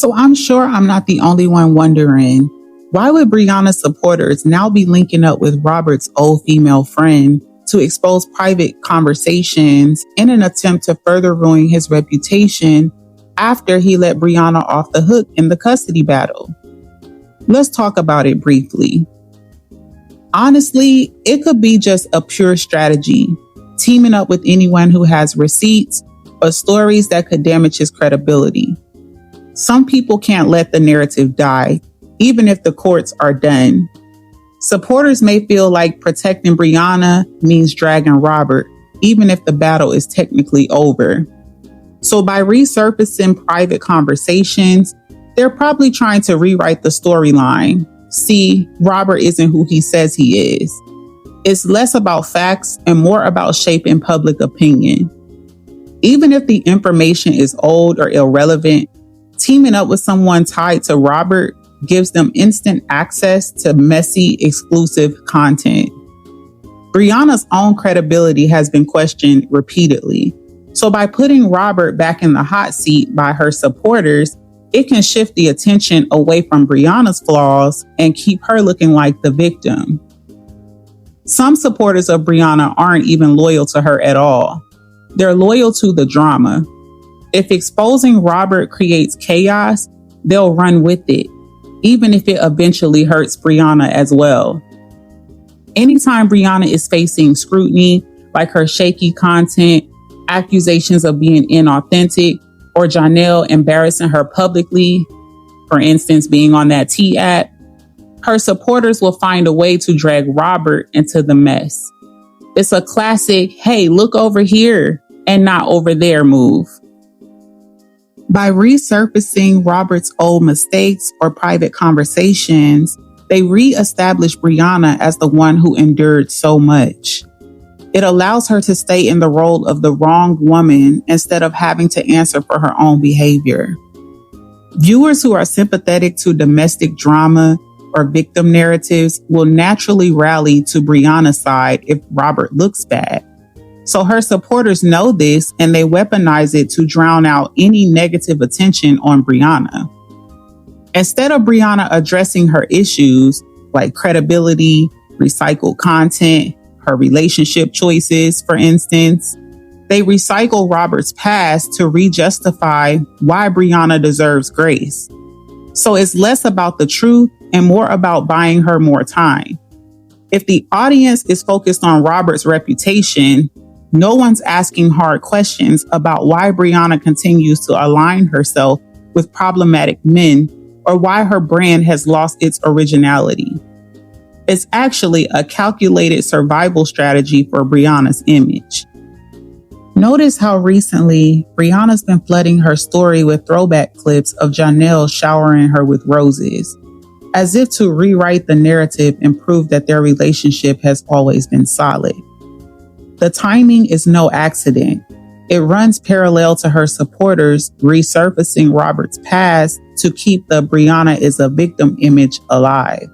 So I'm sure I'm not the only one wondering, why would Briana's supporters now be linking up with Robert's old female friend to expose private conversations in an attempt to further ruin his reputation after he let Briana off the hook in the custody battle? Let's talk about it briefly. Honestly, it could be just a pure strategy, teaming up with anyone who has receipts or stories that could damage his credibility. Some people can't let the narrative die, even if the courts are done. Supporters may feel like protecting Briana means dragging Robert, even if the battle is technically over. So by resurfacing private conversations, they're probably trying to rewrite the storyline. See, Robert isn't who he says he is. It's less about facts and more about shaping public opinion. Even if the information is old or irrelevant, teaming up with someone tied to Robert gives them instant access to messy, exclusive content. Briana's own credibility has been questioned repeatedly. So by putting Robert back in the hot seat by her supporters, it can shift the attention away from Briana's flaws and keep her looking like the victim. Some supporters of Briana aren't even loyal to her at all. They're loyal to the drama. If exposing Robert creates chaos, they'll run with it, even if it eventually hurts Briana as well. Anytime Briana is facing scrutiny, like her shaky content, accusations of being inauthentic, or Johnell embarrassing her publicly, for instance, being on that T app, her supporters will find a way to drag Robert into the mess. It's a classic, hey, look over here and not over there move. By resurfacing Robert's old mistakes or private conversations, they re-establish Briana as the one who endured so much. It allows her to stay in the role of the wronged woman instead of having to answer for her own behavior. Viewers who are sympathetic to domestic drama or victim narratives will naturally rally to Briana's side if Robert looks bad. So her supporters know this and they weaponize it to drown out any negative attention on Briana. Instead of Briana addressing her issues like credibility, recycled content, her relationship choices, for instance, they recycle Robert's past to re-justify why Briana deserves grace. So it's less about the truth and more about buying her more time. If the audience is focused on Robert's reputation, no one's asking hard questions about why Briana continues to align herself with problematic men or why her brand has lost its originality. It's actually a calculated survival strategy for Briana's image. Notice how recently Briana's been flooding her story with throwback clips of Johnell showering her with roses, as if to rewrite the narrative and prove that their relationship has always been solid. The timing is no accident. It runs parallel to her supporters resurfacing Robert's past to keep the Briana is a victim image alive.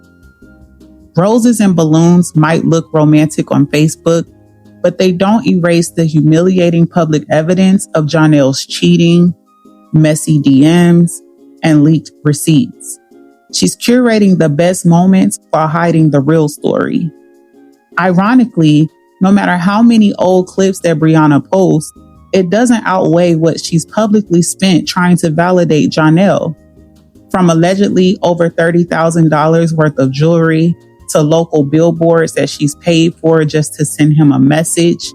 Roses and balloons might look romantic on Facebook, but they don't erase the humiliating public evidence of Johnell's cheating, messy DMs, and leaked receipts. She's curating the best moments while hiding the real story. Ironically, no matter how many old clips that Briana posts, it doesn't outweigh what she's publicly spent trying to validate Johnell. From allegedly over $30,000 worth of jewelry to local billboards that she's paid for just to send him a message.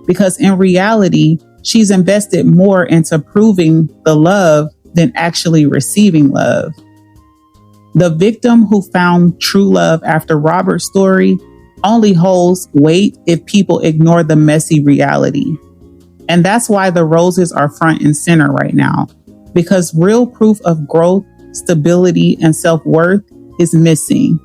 Because in reality, she's invested more into proving the love than actually receiving love. The victim who found true love after Robert's story only holds weight if people ignore the messy reality. And that's why the roses are front and center right now, because real proof of growth, stability, and self-worth is missing.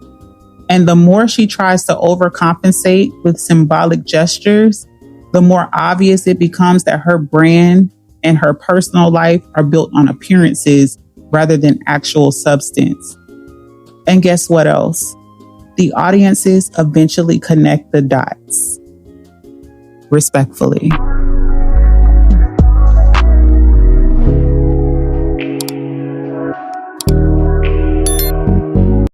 And the more she tries to overcompensate with symbolic gestures, the more obvious it becomes that her brand and her personal life are built on appearances rather than actual substance. And guess what else? The audiences eventually connect the dots. Respectfully.